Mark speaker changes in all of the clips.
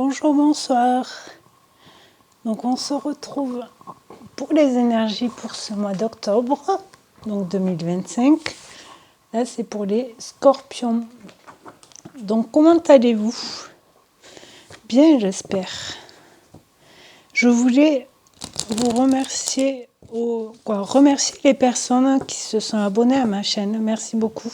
Speaker 1: Bonjour, bonsoir. Donc on se retrouve pour les énergies pour ce mois d'octobre, donc 2025. Là c'est pour les scorpions. Donc comment allez-vous? Bien, j'espère. Je voulais vous remercier, remercier les personnes qui se sont abonnées à ma chaîne. Merci beaucoup.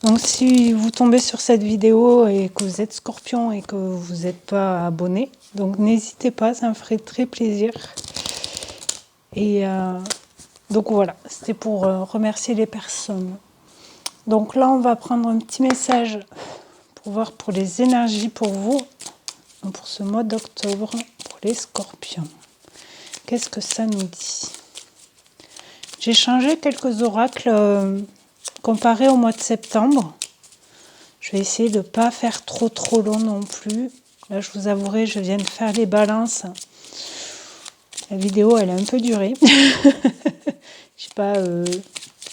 Speaker 1: Donc si vous tombez sur cette vidéo et que vous êtes scorpion et que vous n'êtes pas abonné, donc n'hésitez pas, ça me ferait très plaisir. Et donc voilà, c'était pour remercier les personnes. Donc là, on va prendre un petit message pour voir pour les énergies pour vous, pour ce mois d'octobre, pour les scorpions. Qu'est-ce que ça nous dit? J'ai changé quelques oracles comparés au mois de septembre. Je vais essayer de ne pas faire trop long non plus. Là, je vous avouerai, je viens de faire les balances. La vidéo, elle a un peu duré. Je sais pas,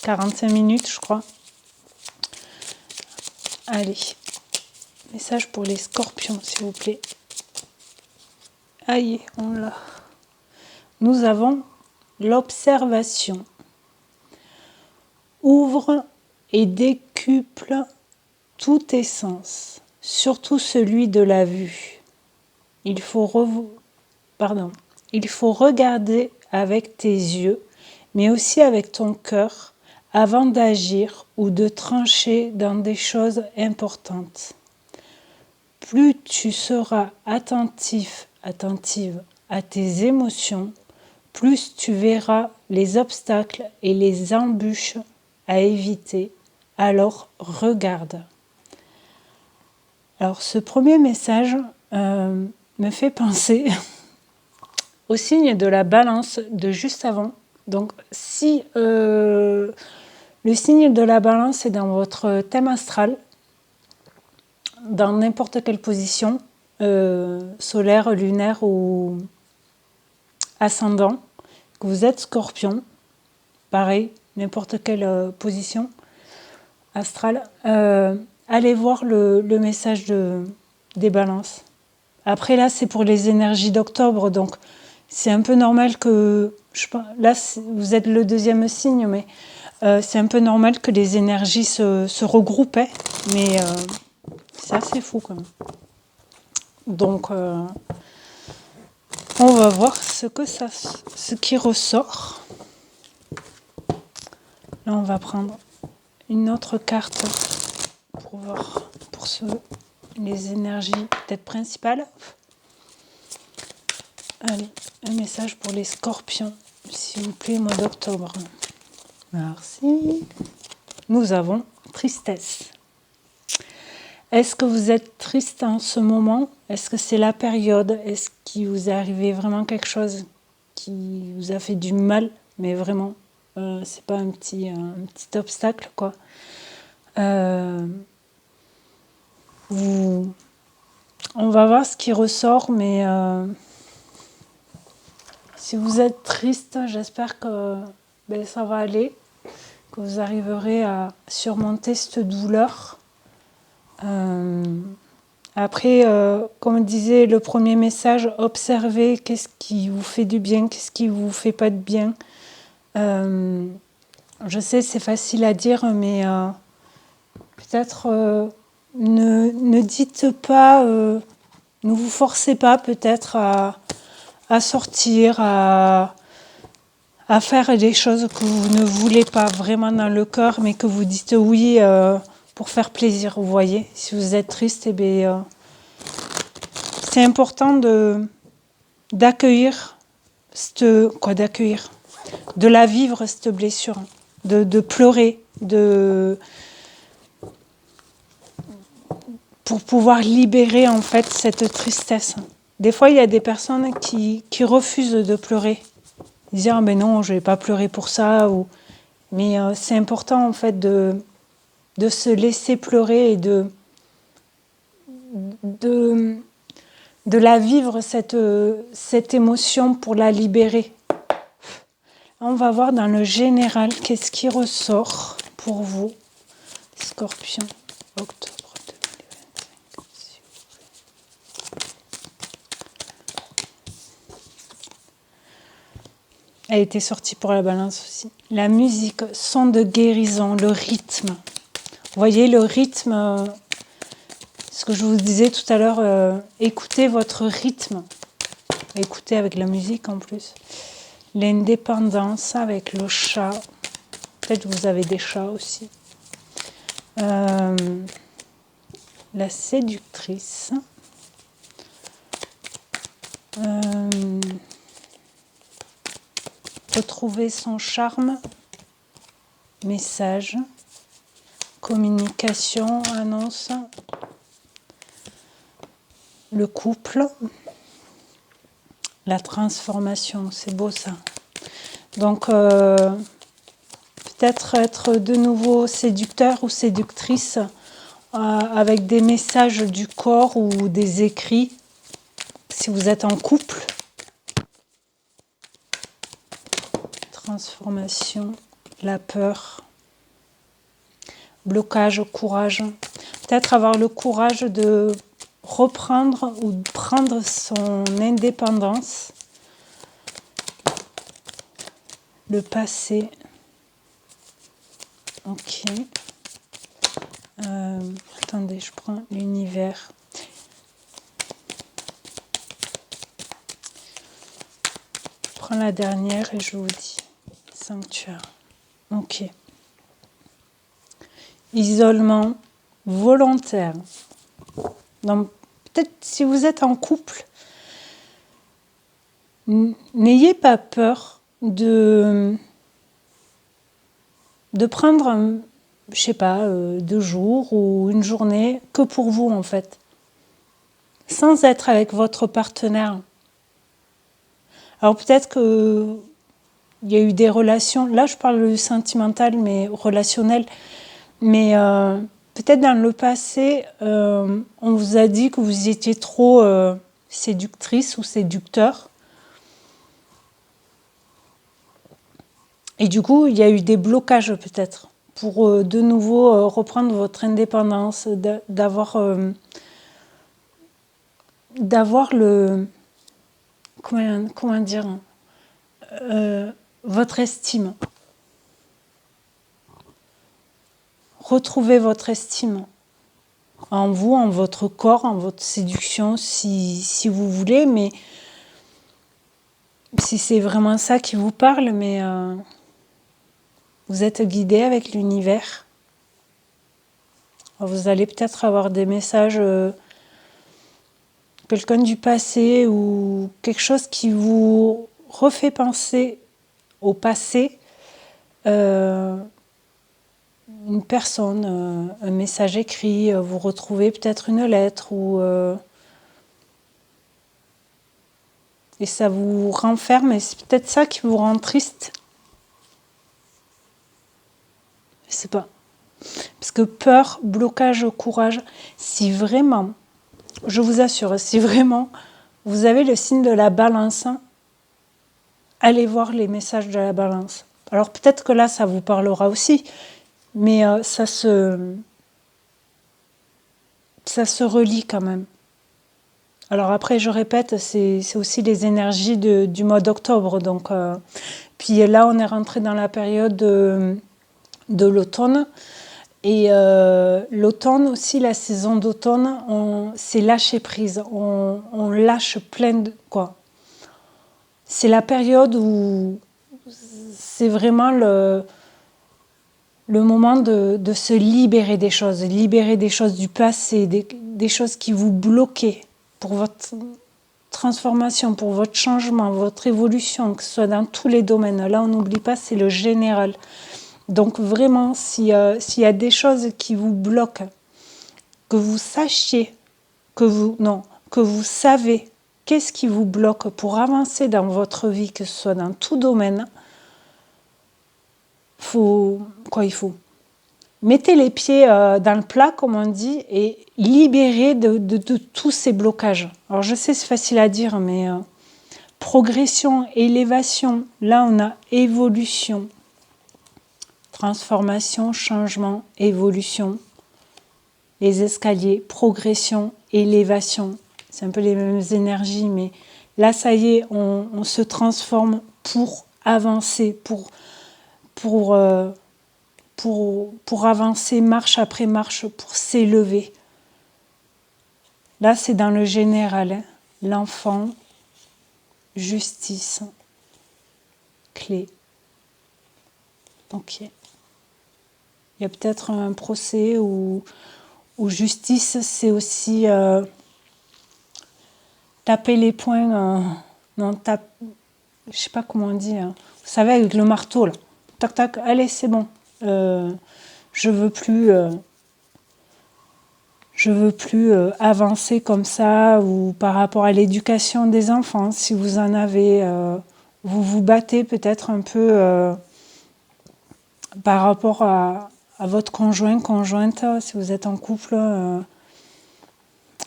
Speaker 1: 45 minutes, je crois. Allez, message pour les scorpions, s'il vous plaît. Aïe, on l'a. Nous avons l'observation. Ouvre et décuple tous tes sens, surtout celui de la vue. Il faut regarder avec tes yeux, mais aussi avec ton cœur, avant d'agir ou de trancher dans des choses importantes. Plus tu seras attentive à tes émotions, plus tu verras les obstacles et les embûches à éviter. Alors regarde. Alors ce premier message me fait penser au signe de la balance de juste avant. Donc si le signe de la balance est dans votre thème astral, dans n'importe quelle position, solaire, lunaire ou ascendant, que vous êtes scorpion, pareil, n'importe quelle position astrale, allez voir le message des balances. Après là, c'est pour les énergies d'octobre, donc c'est un peu normal que, là vous êtes le deuxième signe, mais c'est un peu normal que les énergies se regroupent, mais c'est assez fou quand même. Donc on va voir ce qui ressort. Là on va prendre une autre carte pour voir les énergies peut-être principales. Allez, un message pour les scorpions, s'il vous plaît, mois d'octobre. Merci. Nous avons tristesse. Est-ce que vous êtes triste en ce moment? Est-ce que c'est la période? Est-ce qu'il vous est arrivé vraiment quelque chose qui vous a fait du mal? Mais vraiment, c'est pas un petit obstacle, quoi. On va voir ce qui ressort, mais si vous êtes triste, j'espère que ça va aller, que vous arriverez à surmonter cette douleur. Après, comme disait le premier message, observez qu'est-ce qui vous fait du bien, qu'est-ce qui vous fait pas de bien. Je sais, c'est facile à dire, mais peut-être ne dites pas, ne vous forcez pas peut-être à sortir, à faire des choses que vous ne voulez pas vraiment dans le cœur, mais que vous dites oui pour faire plaisir, vous voyez. Si vous êtes triste, c'est important d'accueillir, de la vivre, cette blessure, de pleurer, pour pouvoir libérer en fait cette tristesse. Des fois, il y a des personnes qui refusent de pleurer. Ils disent « Ah ben non, je ne vais pas pleurer pour ça ». Mais c'est important en fait de se laisser pleurer et de la vivre, cette émotion, pour la libérer. On va voir dans le général qu'est-ce qui ressort pour vous, Scorpion, octobre 2025. a été sortie pour la balance aussi. La musique, son de guérison, le rythme. Vous voyez le rythme, ce que je vous disais tout à l'heure, écoutez votre rythme. Écoutez avec la musique en plus. L'indépendance avec le chat. Peut-être que vous avez des chats aussi. La séductrice. Retrouver son charme. Message. Communication, annonce. Le couple. La transformation, c'est beau ça. Donc, peut-être être de nouveau séducteur ou séductrice avec des messages du corps ou des écrits, si vous êtes en couple. Transformation, la peur, blocage, courage. Peut-être avoir le courage de reprendre ou de prendre son indépendance. Le passé. Ok. Attendez, je prends l'univers. Je prends la dernière et je vous dis. Sanctuaire. Ok. Isolement volontaire. Donc, peut-être si vous êtes en couple, n'ayez pas peur de prendre, je sais pas, 2 jours ou une journée que pour vous en fait, sans être avec votre partenaire. Alors peut-être que il y a eu des relations, là je parle du sentimental mais relationnel, mais peut-être dans le passé, on vous a dit que vous étiez trop séductrice ou séducteur. Et du coup, il y a eu des blocages peut-être pour de nouveau reprendre votre indépendance, d'avoir le... Comment dire votre estime. Retrouvez votre estime en vous, en votre corps, en votre séduction, si vous voulez, mais si c'est vraiment ça qui vous parle, mais vous êtes guidé avec l'univers. Vous allez peut-être avoir des messages, quelqu'un du passé ou quelque chose qui vous refait penser au passé, une personne, un message écrit, vous retrouvez peut-être une lettre ou et ça vous renferme et c'est peut-être ça qui vous rend triste. Je sais pas. Parce que peur, blocage, courage, si vraiment, je vous assure, si vraiment vous avez le signe de la balance, allez voir les messages de la balance. Alors peut-être que là, ça vous parlera aussi, mais ça se relie quand même. Alors après, je répète, c'est aussi les énergies du mois d'octobre. Donc, puis là, on est rentré dans la période de l'automne. Et l'automne aussi, la saison d'automne, c'est lâcher prise. On lâche plein de... quoi. C'est la période où c'est vraiment le moment de se libérer des choses du passé, des choses qui vous bloquaient pour votre transformation, pour votre changement, votre évolution, que ce soit dans tous les domaines. Là, on n'oublie pas, c'est le général. Donc vraiment, s'il y a des choses qui vous bloquent, que vous sachiez, que vous savez qu'est-ce qui vous bloque pour avancer dans votre vie, que ce soit dans tout domaine, il faut mettez les pieds dans le plat, comme on dit, et libérez de tous ces blocages. Alors je sais, c'est facile à dire, mais progression, élévation, là on a évolution. Transformation, changement, évolution. Les escaliers, progression, élévation. C'est un peu les mêmes énergies, mais là, ça y est, on se transforme pour avancer, pour avancer marche après marche, pour s'élever. Là, c'est dans le général, hein. L'enfant, justice, clé. Ok. Il y a peut-être un procès où justice, c'est aussi taper les poings. Non, je sais pas comment on dit. Hein. Vous savez, avec le marteau, là. Tac, tac, allez, c'est bon. Je veux plus avancer comme ça, ou par rapport à l'éducation des enfants, si vous en avez, vous vous battez peut-être un peu par rapport à votre conjointe, si vous êtes en couple,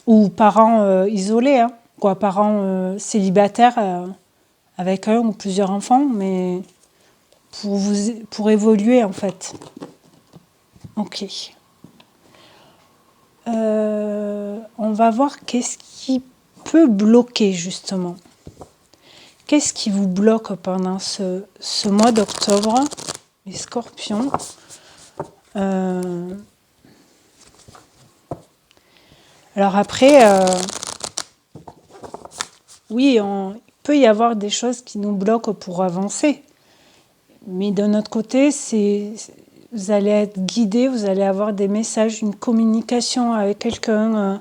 Speaker 1: ou parents isolés, hein, quoi, parents célibataires avec un ou plusieurs enfants, mais pour évoluer en fait. Ok. On va voir qu'est-ce qui peut bloquer justement. Qu'est-ce qui vous bloque pendant ce mois d'octobre, les scorpions? Alors après, oui, il peut y avoir des choses qui nous bloquent pour avancer. Mais d'un autre côté, vous allez être guidé, vous allez avoir des messages, une communication avec quelqu'un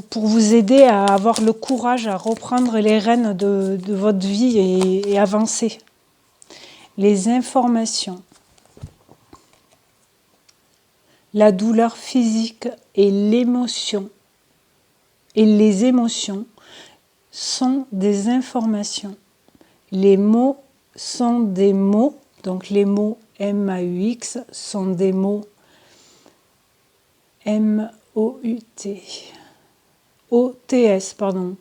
Speaker 1: pour vous aider à avoir le courage à reprendre les rênes de votre vie et avancer. Les informations, la douleur physique et l'émotion et les émotions sont des informations. Les mots sont des mots, donc les mots M-A-U-X sont des mots M-O-U-T. O-T-S, pardon.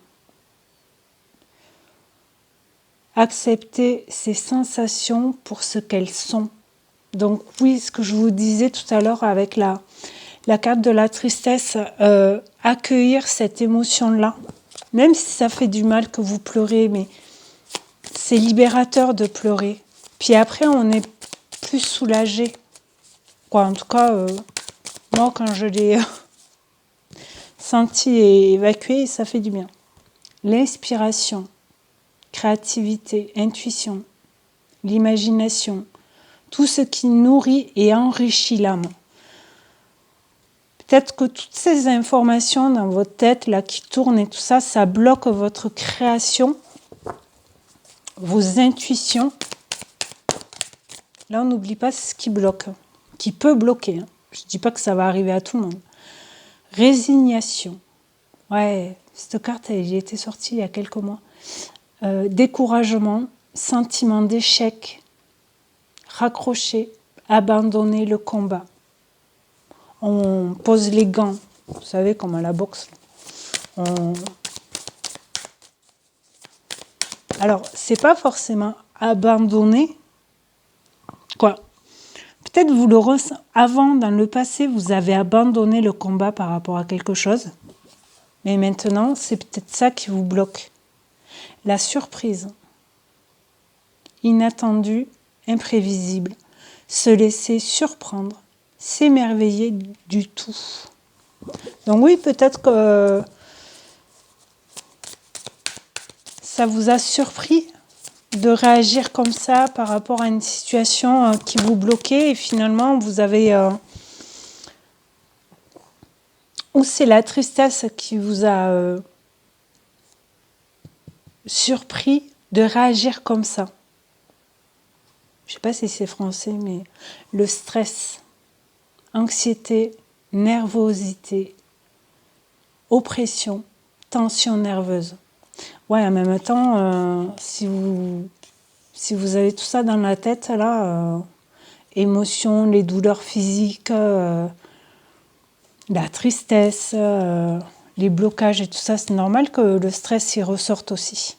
Speaker 1: Accepter ces sensations pour ce qu'elles sont. Donc oui, ce que je vous disais tout à l'heure avec la carte de la tristesse, accueillir cette émotion-là, même si ça fait du mal que vous pleurez, mais c'est libérateur de pleurer. Puis après, on est plus soulagé. Quoi, en tout cas, moi, quand je l'ai senti et évacué, ça fait du bien. L'inspiration, créativité, intuition, l'imagination, tout ce qui nourrit et enrichit l'âme. Peut-être que toutes ces informations dans votre tête là qui tournent et tout ça, ça bloque votre création, vos intuitions. Là, on n'oublie pas ce qui bloque, qui peut bloquer. Hein. Je ne dis pas que ça va arriver à tout le monde. Résignation. Ouais, cette carte, elle était sortie il y a quelques mois. Découragement, sentiment d'échec, raccrocher, abandonner le combat. On pose les gants, vous savez, comme à la boxe. Alors, c'est pas forcément abandonner, quoi. Peut-être vous le ressentez. Avant, dans le passé, vous avez abandonné le combat par rapport à quelque chose. Mais maintenant, c'est peut-être ça qui vous bloque. La surprise. Inattendue, imprévisible. Se laisser surprendre. S'émerveiller du tout. Donc oui, peut-être que ça vous a surpris de réagir comme ça par rapport à une situation qui vous bloquait et finalement vous avez... ou c'est la tristesse qui vous a surpris de réagir comme ça. Je ne sais pas si c'est français, mais le stress, anxiété, nervosité, oppression, tension nerveuse. Ouais, en même temps, si vous avez tout ça dans la tête, là, émotions, les douleurs physiques, la tristesse, les blocages et tout ça, c'est normal que le stress y ressorte aussi.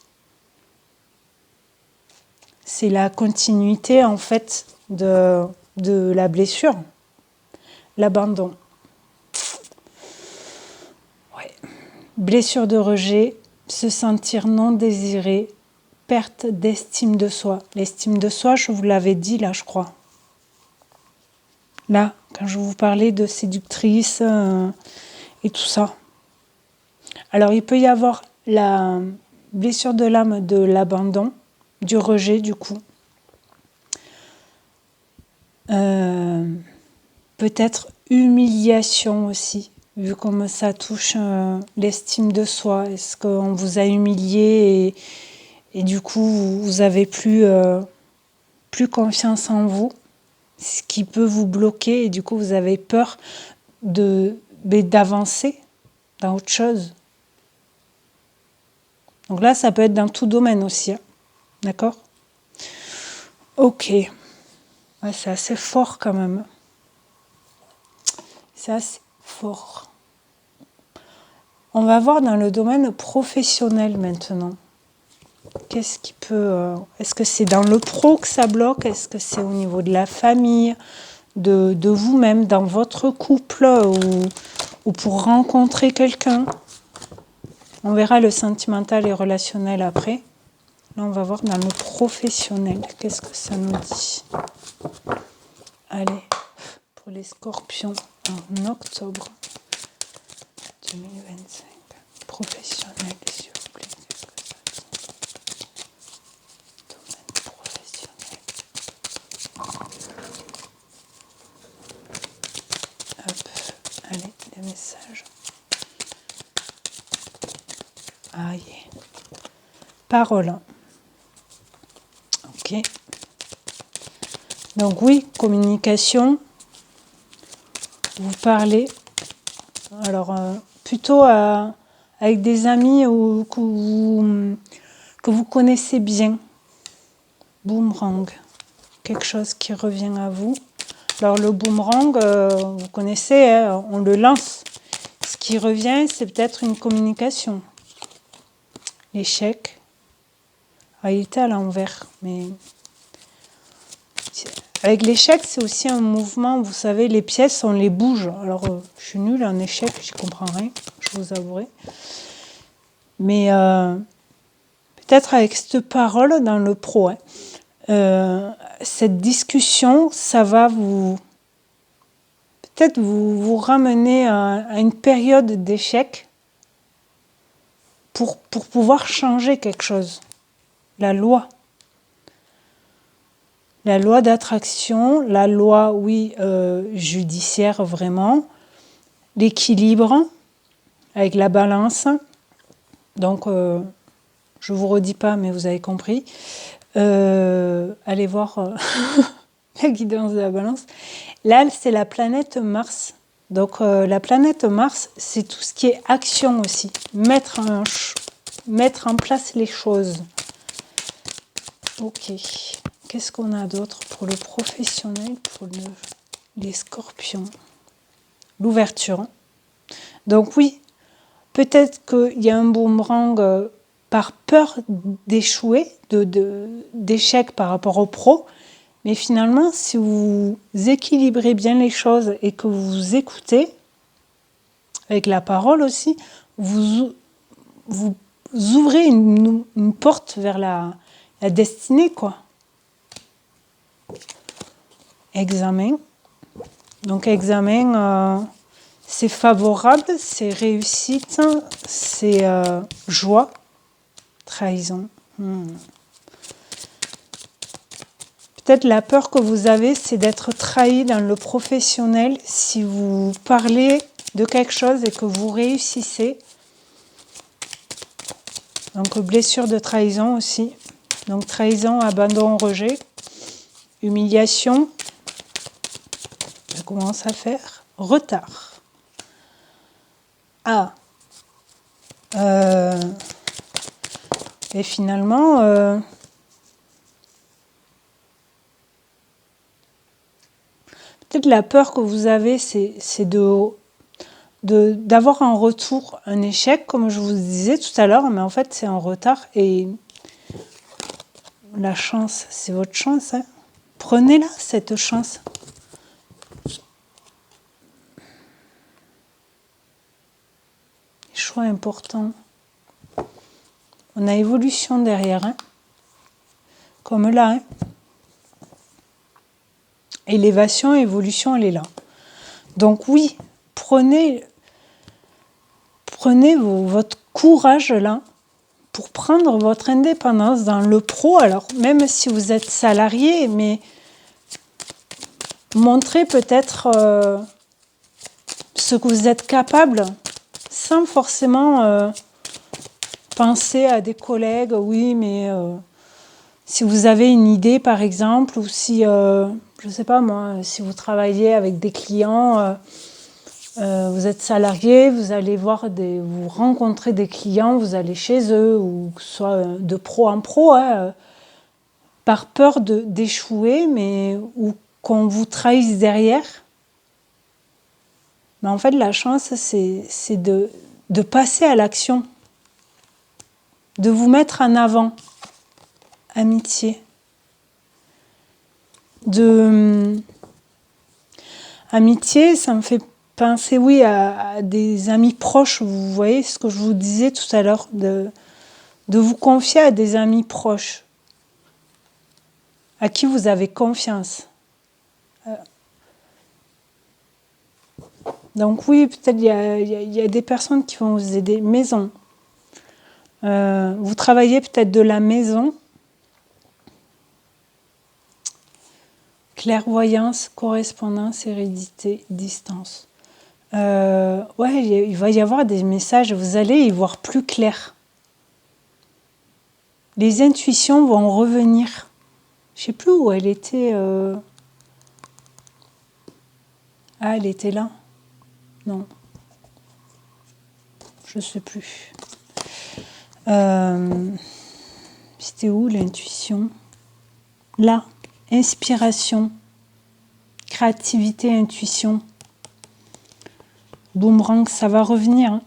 Speaker 1: C'est la continuité, en fait, de la blessure, l'abandon. Ouais. Blessure de rejet, se sentir non désiré, perte d'estime de soi. L'estime de soi, je vous l'avais dit là, je crois. Là, quand je vous parlais de séductrice et tout ça. Alors, il peut y avoir la blessure de l'âme de l'abandon, du rejet du coup. Peut-être humiliation aussi, vu comme ça touche l'estime de soi. Est-ce qu'on vous a humilié et du coup vous avez plus confiance en vous, ce qui peut vous bloquer et du coup vous avez peur d'avancer dans autre chose. Donc là, ça peut être dans tout domaine aussi, hein. D'accord ? Ok. Ouais, c'est assez fort quand même. C'est assez fort. On va voir dans le domaine professionnel maintenant. Qu'est-ce qui peut... est-ce que c'est dans le pro que ça bloque ? Est-ce que c'est au niveau de la famille, de vous-même, dans votre couple ou pour rencontrer quelqu'un ? On verra le sentimental et relationnel après. Là, on va voir dans le professionnel. Qu'est-ce que ça nous dit ? Allez, pour les scorpions en octobre 2025. Professionnel, s'il vous plaît. Qu'est-ce que ça dit ? Domaine professionnel. Hop, allez, des messages. Aïe. Parole. Ok. Donc oui, communication. Vous parlez. Alors, plutôt avec des amis que vous connaissez bien. Boomerang. Quelque chose qui revient à vous. Alors le boomerang, vous connaissez, hein, on le lance. Ce qui revient, c'est peut-être une communication. L'échec. Ah, il était à l'envers, mais... Avec l'échec, c'est aussi un mouvement, vous savez, les pièces, on les bouge. Alors, je suis nulle en échec, je ne comprends rien, je vous avouerai. Mais peut-être avec cette parole dans le pro, hein, cette discussion, ça va peut-être vous ramener à une période d'échec pour pouvoir changer quelque chose. La loi d'attraction, la loi, oui, judiciaire vraiment, l'équilibre avec la balance. Donc, je ne vous redis pas, mais vous avez compris. Allez voir la guidance de la balance. Là, c'est la planète Mars. Donc, la planète Mars, c'est tout ce qui est action aussi. Mettre en place les choses. Ok. Qu'est-ce qu'on a d'autre pour le professionnel, pour les scorpions ? L'ouverture. Donc oui, peut-être qu'il y a un boomerang par peur d'échouer, d'échec par rapport au pro, mais finalement, si vous équilibrez bien les choses et que vous écoutez, avec la parole aussi, vous ouvrez une porte vers la destinée, quoi. Examen. Donc examen, c'est favorable, c'est réussite, c'est joie, trahison. Peut-être la peur que vous avez, c'est d'être trahi dans le professionnel si vous parlez de quelque chose et que vous réussissez. Donc blessure de trahison aussi. Donc trahison, abandon, rejet, humiliation. Ça commence à faire retard. Ah. Et finalement, peut-être la peur que vous avez, c'est d'avoir un retour, un échec, comme je vous disais tout à l'heure, mais en fait c'est un retard et la chance, c'est votre chance, hein. Prenez-la, cette chance. Choix important. On a évolution derrière, hein. comme là. Hein. Élévation, évolution, elle est là. Donc oui, prenez votre courage là pour prendre votre indépendance dans le pro. Alors même si vous êtes salarié, mais montrez peut-être ce que vous êtes capable sans forcément penser à des collègues. Oui, mais si vous avez une idée par exemple, ou si, je sais pas moi, si vous travaillez avec des clients, vous êtes salarié, vous allez vous rencontrez des clients, vous allez chez eux, ou que ce soit de pro en pro, hein, par peur d'échouer, mais ou qu'on vous trahisse derrière. Mais en fait, la chance, c'est de passer à l'action, de vous mettre en avant, amitié. Amitié, ça me fait penser, oui, à des amis proches. Vous voyez ce que je vous disais tout à l'heure, de vous confier à des amis proches, à qui vous avez confiance. Donc oui, peut-être il y a des personnes qui vont vous aider. Maison. Vous travaillez peut-être de la maison. Clairvoyance, correspondance, hérédité, distance. Ouais, il va y avoir des messages, vous allez y voir plus clair. Les intuitions vont revenir. Je ne sais plus où elle était. Ah, elle était là. Non. Je ne sais plus. C'était où l'intuition? Là. Inspiration. Créativité, intuition. Boomerang, ça va revenir. Hein.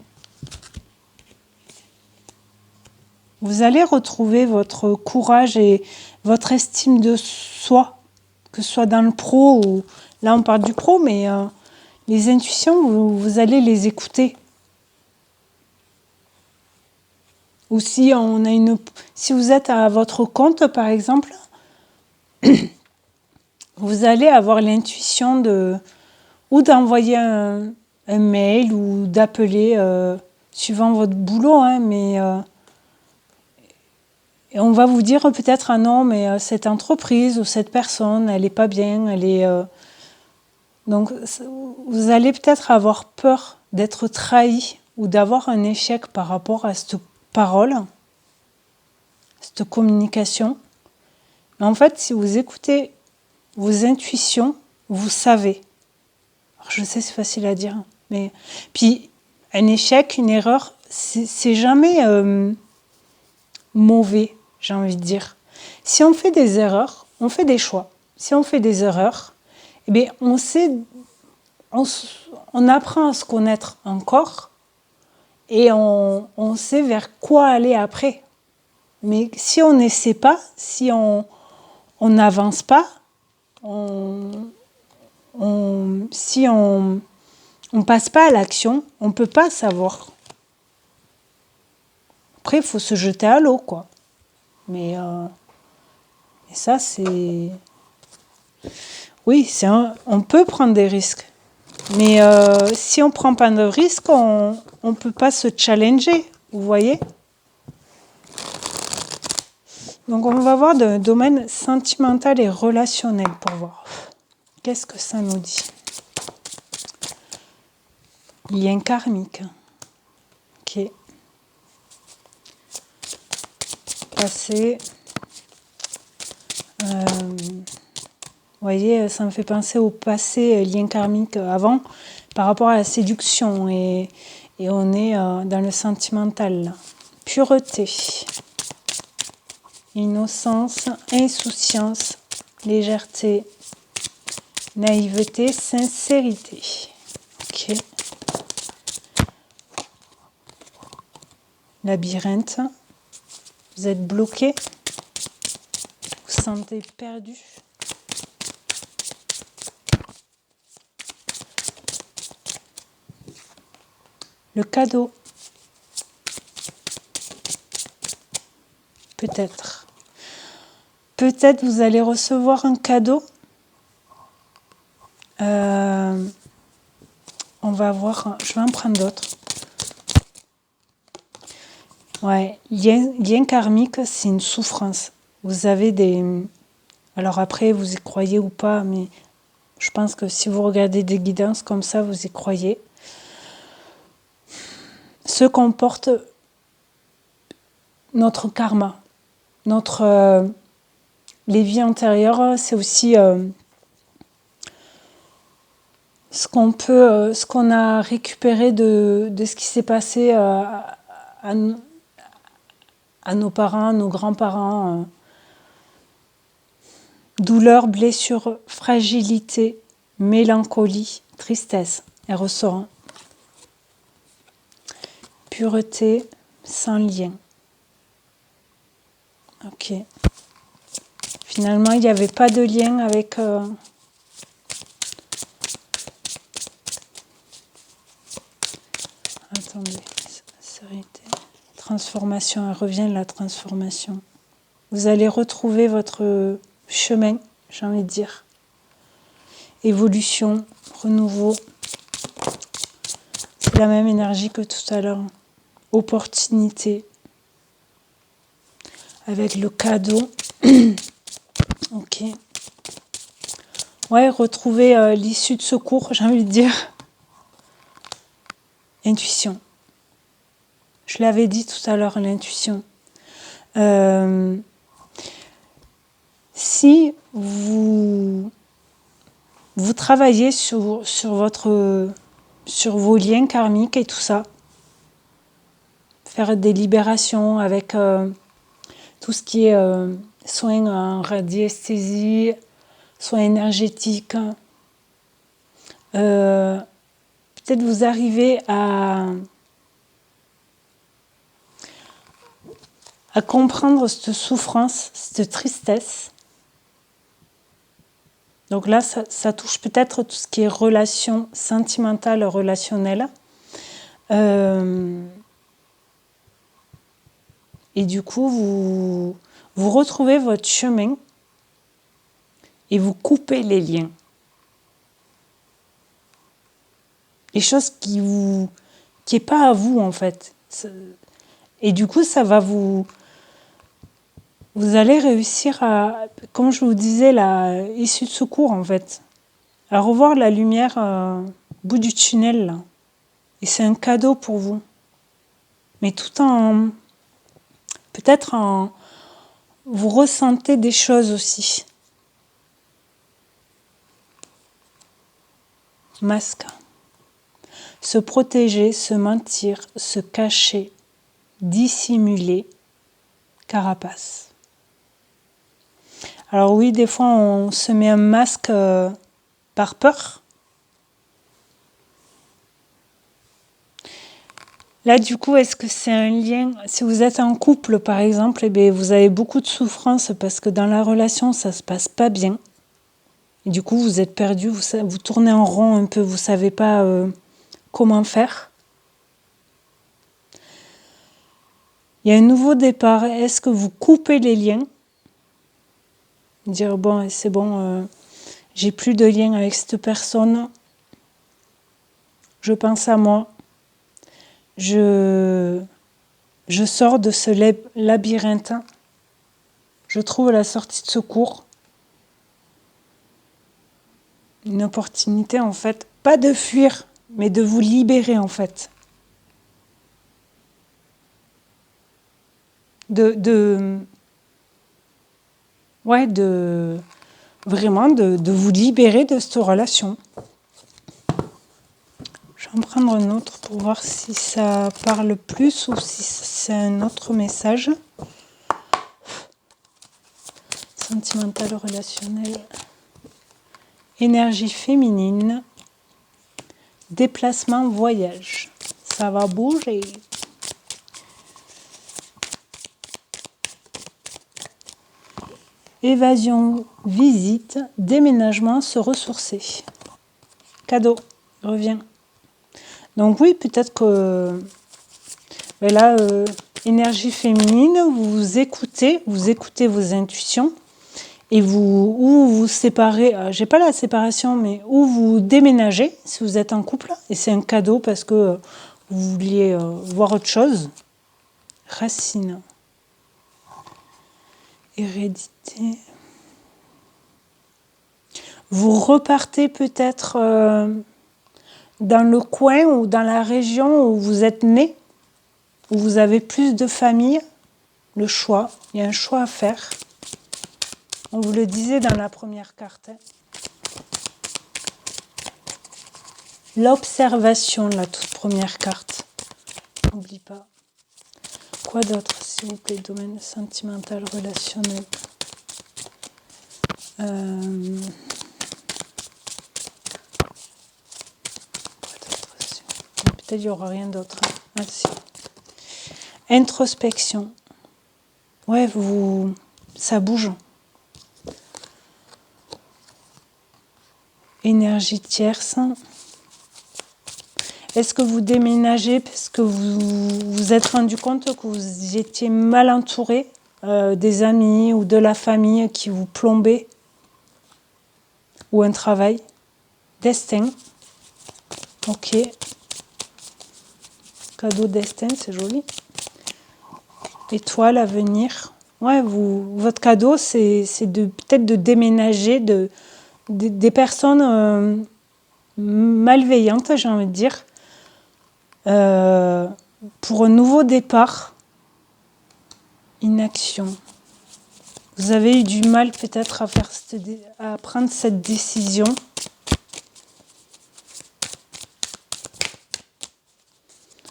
Speaker 1: Vous allez retrouver votre courage et votre estime de soi, que ce soit dans le pro ou... Là, on parle du pro, mais les intuitions, vous allez les écouter. Ou si vous êtes à votre compte, par exemple, vous allez avoir l'intuition ou d'envoyer un mail ou d'appeler, suivant votre boulot, hein, mais... Et on va vous dire peut-être, ah non, mais cette entreprise ou cette personne, elle n'est pas bien, elle est... Donc, vous allez peut-être avoir peur d'être trahi ou d'avoir un échec par rapport à cette parole, cette communication. Mais en fait, si vous écoutez vos intuitions, vous savez. Alors, je sais, c'est facile à dire, mais... Puis, un échec, une erreur, c'est jamais mauvais. J'ai envie de dire. Si on fait des erreurs, on fait des choix. Si on fait des erreurs, eh bien, on apprend à se connaître encore et on sait vers quoi aller après. Mais si on n'essaie pas, si on n'avance pas, si on passe pas à l'action, on ne peut pas savoir. Après, il faut se jeter à l'eau, quoi. Mais et ça, c'est... Oui, on peut prendre des risques. Mais si on ne prend pas de risques, on ne peut pas se challenger, vous voyez? Donc on va voir le domaine sentimental et relationnel pour voir. Qu'est-ce que ça nous dit? Lien karmique. Ok. Passé. Vous voyez, ça me fait penser au passé, lien karmique avant, par rapport à la séduction. Et on est dans le sentimental. Là. Pureté. Innocence, insouciance, légèreté, naïveté, sincérité. Ok. Labyrinthe. Vous êtes bloqué. Vous vous sentez perdu. Le cadeau. peut-être vous allez recevoir un cadeau. On va voir, je vais en prendre d'autres. Ouais, lien karmique, c'est une souffrance. Vous avez des... Alors après, vous y croyez ou pas, mais je pense que si vous regardez des guidances comme ça, vous y croyez. Ce comporte notre karma. Les vies antérieures, c'est aussi ce qu'on a récupéré de ce qui s'est passé à nos parents, à nos grands-parents. Douleur, blessure, fragilité, mélancolie, tristesse. Elle ressort. Pureté, sans lien. Ok. Finalement, il n'y avait pas de lien avec... Attendez, sérénité. Transformation, elle revient la transformation. Vous allez retrouver votre chemin, j'ai envie de dire. Évolution, renouveau. C'est la même énergie que tout à l'heure. Opportunité. Avec le cadeau. Ok. Ouais, retrouver l'issue de secours, j'ai envie de dire. Intuition. Je l'avais dit tout à l'heure, l'intuition. Si vous travaillez sur vos liens karmiques et tout ça, faire des libérations avec tout ce qui est soins en radiesthésie, soins énergétiques, peut-être vous arrivez à comprendre cette souffrance, cette tristesse. Donc là, ça touche peut-être tout ce qui est relation sentimentale, relationnelle. Et du coup, vous retrouvez votre chemin et vous coupez les liens. Les choses qui est pas à vous, en fait. Et du coup, ça va vous allez réussir à, comme je vous disais, la issue de secours, en fait, à revoir la lumière au bout du tunnel, là. Et c'est un cadeau pour vous. Mais tout en... Peut-être en... Vous ressentez des choses aussi. Masque. Se protéger, se mentir, se cacher, dissimuler, carapace. Alors oui, des fois, on se met un masque par peur. Là, du coup, est-ce que c'est un lien? Si vous êtes en couple, par exemple, eh bien, vous avez beaucoup de souffrance parce que dans la relation, ça ne se passe pas bien. Et du coup, vous êtes perdu, vous tournez en rond un peu, vous ne savez pas comment faire. Il y a un nouveau départ. Est-ce que vous coupez les liens? Dire, bon, c'est bon, j'ai plus de lien avec cette personne. Je pense à moi. Je sors de ce labyrinthe. Je trouve la sortie de secours. Une opportunité, en fait. Pas de fuir, mais de vous libérer, en fait. Vraiment de vous libérer de cette relation. Je vais en prendre un autre pour voir si ça parle plus ou si c'est un autre message. Sentimental, relationnel. Énergie féminine. Déplacement, voyage. Ça va bouger. Évasion, visite, déménagement, se ressourcer. Cadeau, revient. Donc oui, peut-être que là, énergie féminine, vous écoutez vos intuitions. et ou vous séparez, j'ai pas la séparation, mais ou vous déménagez si vous êtes en couple, et c'est un cadeau parce que vous vouliez voir autre chose. Racine. Hérédité. Vous repartez peut-être dans le coin ou dans la région où vous êtes né, où vous avez plus de famille. Le choix, il y a un choix à faire. On vous le disait dans la première carte. L'observation, la toute première carte. N'oublie pas. Quoi d'autre, s'il vous plaît? Domaine sentimental, relationnel. Peut-être il n'y aura rien d'autre. Ah, si. Introspection. Ouais, ça bouge. Énergie tierce. Est-ce que vous déménagez parce que vous vous êtes rendu compte que vous étiez mal entouré des amis ou de la famille qui vous plombaient? Ou un travail? Destin. Ok. Cadeau destin, c'est joli. Étoile, avenir. Ouais, votre cadeau, c'est peut-être de déménager des personnes malveillantes, j'ai envie de dire, pour un nouveau départ. Inaction. Vous avez eu du mal peut-être à prendre cette décision.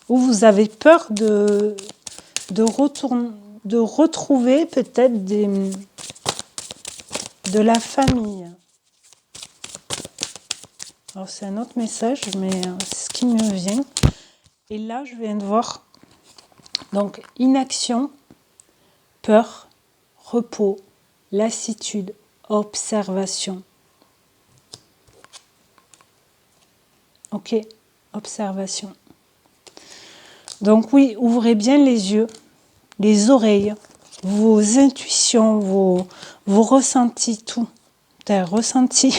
Speaker 1: Ou vous avez peur de retrouver peut-être de la famille. Alors c'est un autre message, mais c'est ce qui me vient. Et là, je viens de voir. Donc, inaction, peur, repos, lassitude, observation. Ok, observation. Donc oui, ouvrez bien les yeux, les oreilles, vos intuitions, vos ressentis, tout. Ressenti.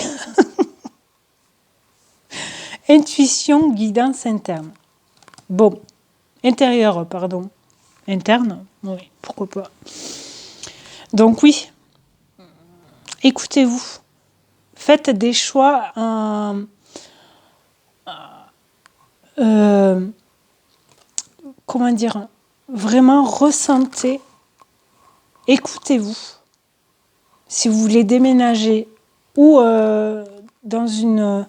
Speaker 1: Intuition, guidance interne. Bon, intérieure, pardon. Interne, oui, pourquoi pas. Donc oui, écoutez-vous. Faites des choix comment dire, vraiment ressentez, écoutez-vous. Si vous voulez déménager ou dans une...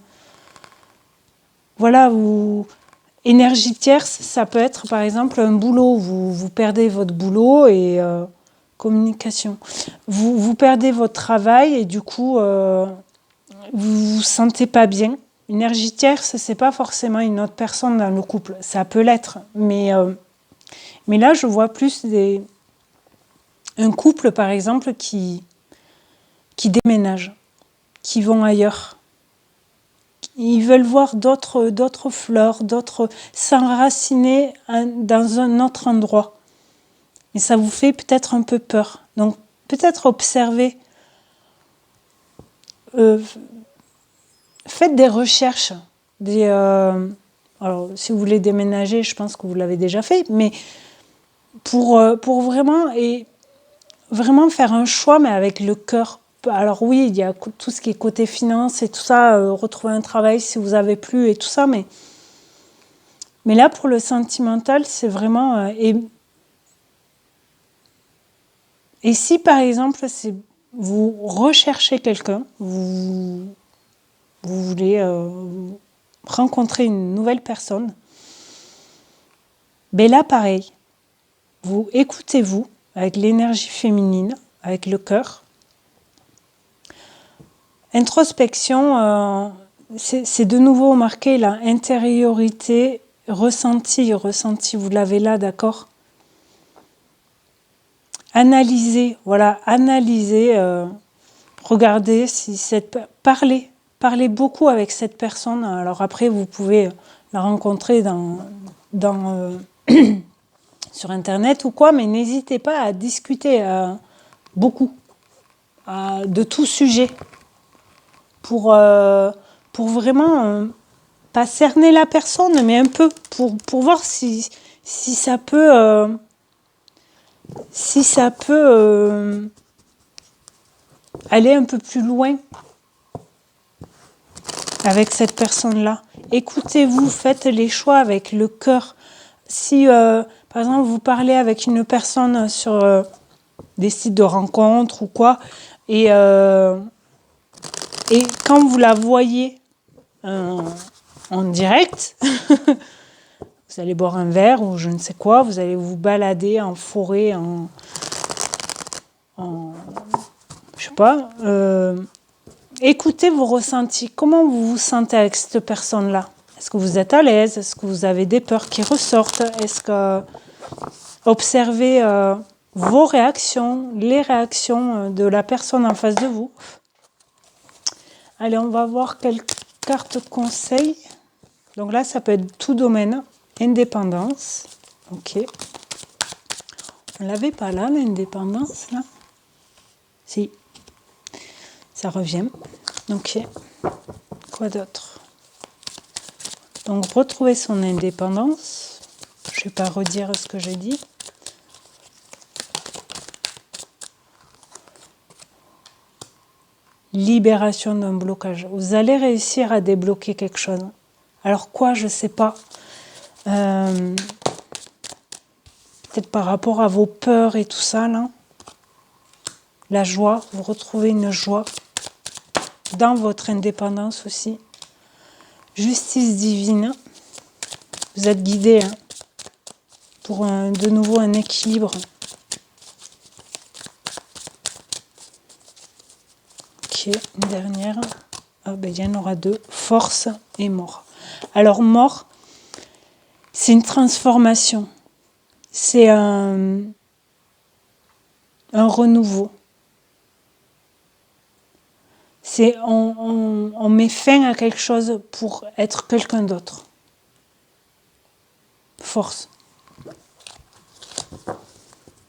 Speaker 1: voilà, énergie tierce, ça peut être par exemple un boulot. Vous perdez votre boulot et... communication. Vous perdez votre travail et du coup, vous vous sentez pas bien. Énergie tierce, c'est pas forcément une autre personne dans le couple. Ça peut l'être, mais là, je vois plus un couple, par exemple, qui déménage, qui vont ailleurs. Ils veulent voir d'autres fleurs, s'enraciner dans un autre endroit. Et ça vous fait peut-être un peu peur. Donc, peut-être observer. Faites des recherches. Alors, si vous voulez déménager, je pense que vous l'avez déjà fait, mais pour vraiment faire un choix, mais avec le cœur. Alors oui, il y a tout ce qui est côté finance et tout ça, retrouver un travail si vous n'avez plus et tout ça, mais là, pour le sentimental, c'est vraiment... et si, par exemple, vous recherchez quelqu'un, vous voulez rencontrer une nouvelle personne, ben là, pareil, vous écoutez-vous avec l'énergie féminine, avec le cœur. Introspection, c'est de nouveau marqué là, intériorité, ressenti, vous l'avez là, d'accord? Analysez, regardez si parlez beaucoup avec cette personne. Alors après, vous pouvez la rencontrer sur Internet ou quoi, mais n'hésitez pas à discuter beaucoup de tout sujet pour vraiment pas cerner la personne, mais un peu pour voir si ça peut aller un peu plus loin avec cette personne-là. Écoutez-vous, faites les choix avec le cœur. Si, par exemple, vous parlez avec une personne sur des sites de rencontres ou quoi, et quand vous la voyez en direct, vous allez boire un verre ou je ne sais quoi, vous allez vous balader en forêt, je sais pas, écoutez vos ressentis. Comment vous vous sentez avec cette personne-là? Est-ce que vous êtes à l'aise? Est-ce que vous avez des peurs qui ressortent? Est-ce que observez vos réactions, les réactions de la personne en face de vous? Allez, on va voir quelques cartes conseils. Donc là, ça peut être tout domaine. Indépendance. Ok. On l'avait pas là, l'indépendance, là? Si. Ça revient. Ok. Quoi d'autre? Donc, retrouver son indépendance. Je ne vais pas redire ce que j'ai dit. Libération d'un blocage. Vous allez réussir à débloquer quelque chose. Alors quoi, je ne sais pas. Peut-être par rapport à vos peurs et tout ça, là. La joie, vous retrouvez une joie dans votre indépendance aussi. Justice divine. Vous êtes guidé pour de nouveau un équilibre. Ok, une dernière. Ah ben, il y en aura deux. Force et mort. Alors mort, c'est une transformation. C'est un renouveau. C'est on met fin à quelque chose pour être quelqu'un d'autre. Force.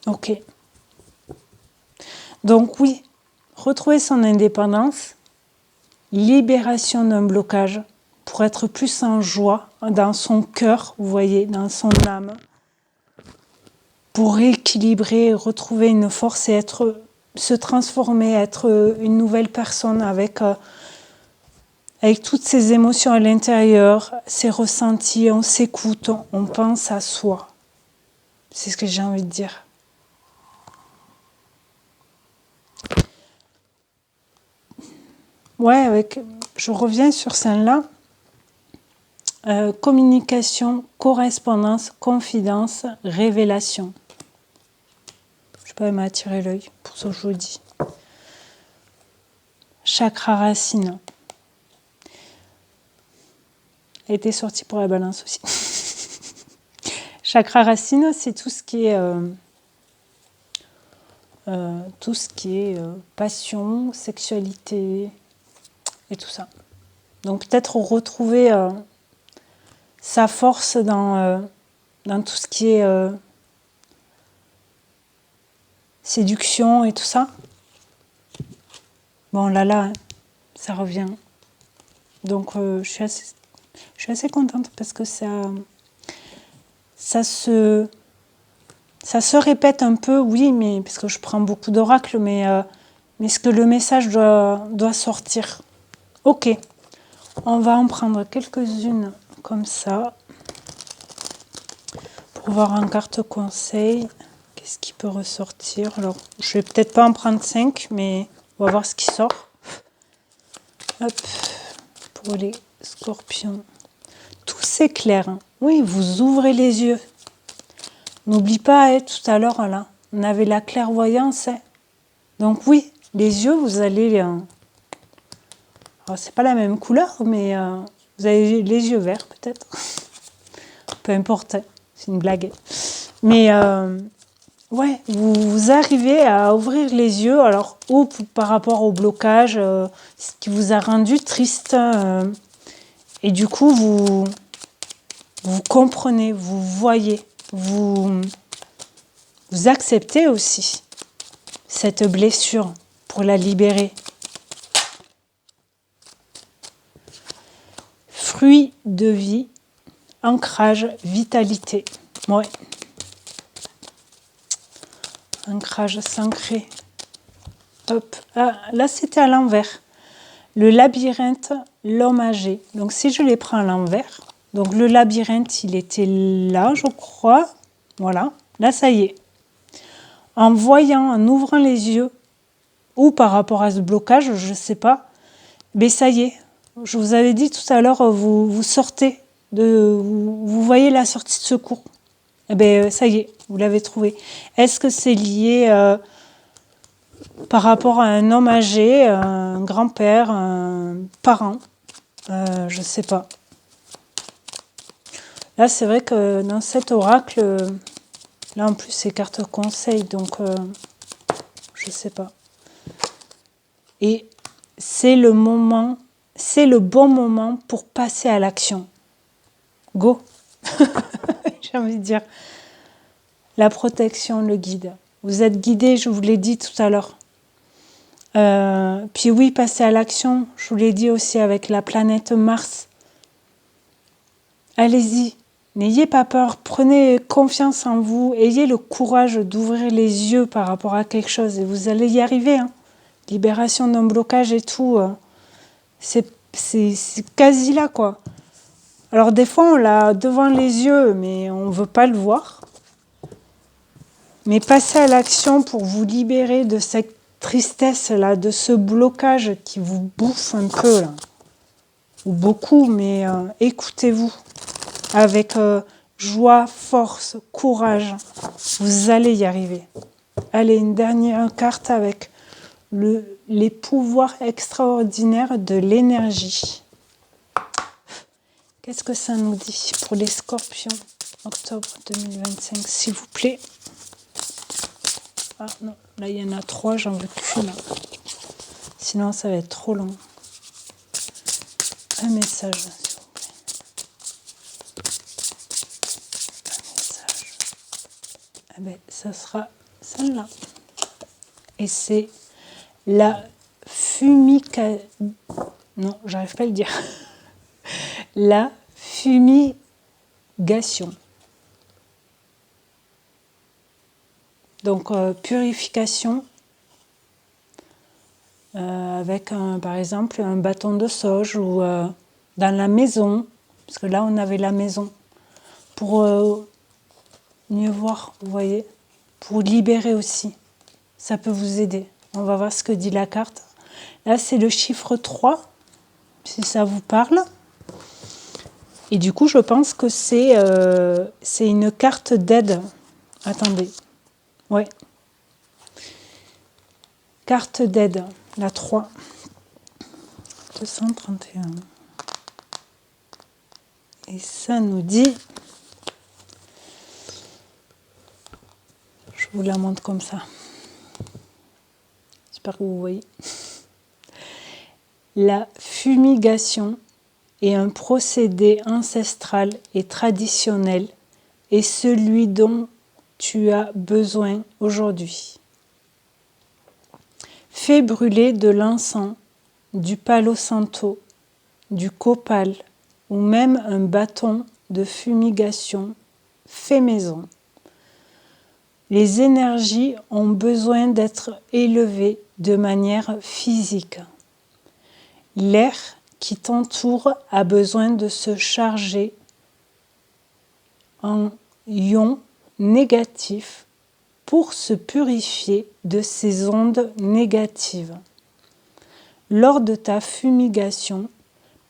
Speaker 1: Ok. Donc oui, retrouver son indépendance, libération d'un blocage pour être plus en joie dans son cœur, vous voyez, dans son âme, pour rééquilibrer, retrouver une force et se transformer, être une nouvelle personne avec toutes ses émotions à l'intérieur, ses ressentis, on s'écoute, on pense à soi. C'est ce que j'ai envie de dire. Ouais, je reviens sur celle-là. Communication, correspondance, confidence, révélation. Je sais pas, elle m'a attiré l'œil, pour ça que je vous le dis. Chakra racine. Elle était sortie pour la balance aussi. Chakra racine, c'est tout ce qui est passion, sexualité et tout ça. Donc peut-être retrouver sa force dans tout ce qui est séduction et tout ça. Bon là, ça revient. Donc je suis assez contente parce que ça se répète un peu, oui, mais parce que je prends beaucoup d'oracles, mais est-ce que le message doit sortir? Ok, on va en prendre quelques-unes comme ça pour voir en carte conseil. Qu'est-ce qui peut ressortir? Alors, je vais peut-être pas en prendre 5, mais on va voir ce qui sort. Hop, pour les scorpions. Tout s'éclaire. Oui, vous ouvrez les yeux. N'oublie pas, tout à l'heure, là, on avait la clairvoyance. Donc oui, les yeux, vous allez... alors, c'est pas la même couleur, mais vous avez les yeux verts, peut-être. Peu importe, c'est une blague. Mais ouais, vous arrivez à ouvrir les yeux, alors, ou par rapport au blocage, ce qui vous a rendu triste. Et du coup, vous comprenez, vous voyez, vous acceptez aussi cette blessure pour la libérer. Fruit de vie, ancrage, vitalité. Ouais. Ancrage sacré. Hop. Ah, là, c'était à l'envers. Le labyrinthe, l'homme âgé. Donc, si je les prends à l'envers, donc le labyrinthe, il était là, je crois. Voilà. Là, ça y est. En voyant, en ouvrant les yeux, ou par rapport à ce blocage, je ne sais pas, mais ça y est. Je vous avais dit tout à l'heure, vous sortez, vous voyez la sortie de secours. Eh bien, ça y est, vous l'avez trouvé. Est-ce que c'est lié par rapport à un homme âgé, un grand-père, un parent? Je ne sais pas. Là, c'est vrai que dans cet oracle, là en plus c'est carte conseil, donc je ne sais pas. Et c'est le moment, c'est le bon moment pour passer à l'action. Go. J'ai envie de dire. La protection, le guide. Vous êtes guidé, je vous l'ai dit tout à l'heure. Puis oui, passer à l'action, je vous l'ai dit aussi avec la planète Mars. Allez-y, n'ayez pas peur, prenez confiance en vous, ayez le courage d'ouvrir les yeux par rapport à quelque chose et vous allez y arriver. Hein. Libération d'un blocage et tout, c'est quasi là quoi. Alors des fois on l'a devant les yeux mais on ne veut pas le voir. Mais passez à l'action pour vous libérer de cette tristesse-là, de ce blocage qui vous bouffe un peu, là. Ou beaucoup, mais écoutez-vous. Avec joie, force, courage, vous allez y arriver. Allez, une dernière carte avec les pouvoirs extraordinaires de l'énergie. Qu'est-ce que ça nous dit pour les scorpions, octobre 2025, s'il vous plaît? Ah non, là il y en a 3, j'en veux qu'une. Sinon ça va être trop long. Un message, s'il vous plaît. Un message. Ah ben, ça sera celle-là. Et c'est la Non, j'arrive pas à le dire. La fumigation. Donc, purification avec, par exemple, un bâton de sauge ou dans la maison, parce que là, on avait la maison, pour mieux voir, vous voyez, pour libérer aussi. Ça peut vous aider. On va voir ce que dit la carte. Là, c'est le chiffre 3, si ça vous parle. Et du coup, je pense que c'est une carte d'aide. Attendez. Ouais. Carte d'aide, la 3. 231. Et ça nous dit... Je vous la montre comme ça. J'espère que vous voyez. La fumigation est un procédé ancestral et traditionnel et celui dont tu as besoin aujourd'hui. Fais brûler de l'encens, du palo santo, du copal ou même un bâton de fumigation fait maison. Les énergies ont besoin d'être élevées de manière physique. L'air qui t'entoure a besoin de se charger en ions négatifs pour se purifier de ces ondes négatives. Lors de ta fumigation,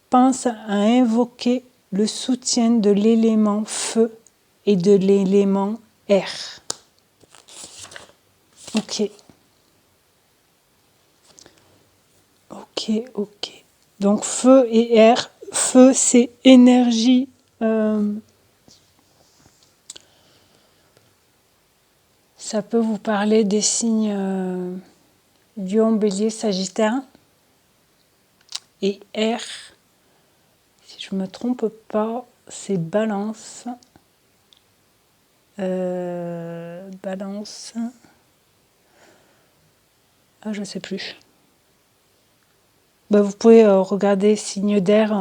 Speaker 1: pense à invoquer le soutien de l'élément feu et de l'élément air. Ok. Ok. Donc feu et air. Feu, c'est énergie. Ça peut vous parler des signes Lion, Bélier, Sagittaire. Et air, si je ne me trompe pas, c'est Balance. Balance. Ah, je sais plus. Vous pouvez regarder signe d'air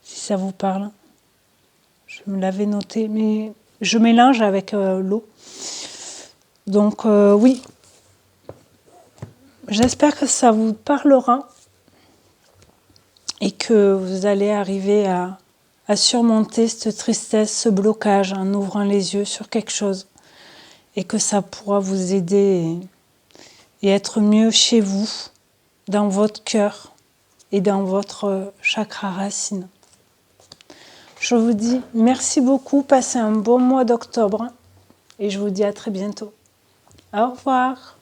Speaker 1: si ça vous parle. Je me l'avais noté, mais je mélange avec l'eau. Donc oui, j'espère que ça vous parlera et que vous allez arriver à surmonter cette tristesse, ce blocage en ouvrant les yeux sur quelque chose et que ça pourra vous aider et être mieux chez vous, dans votre cœur et dans votre chakra racine. Je vous dis merci beaucoup, passez un bon mois d'octobre et je vous dis à très bientôt. Au revoir.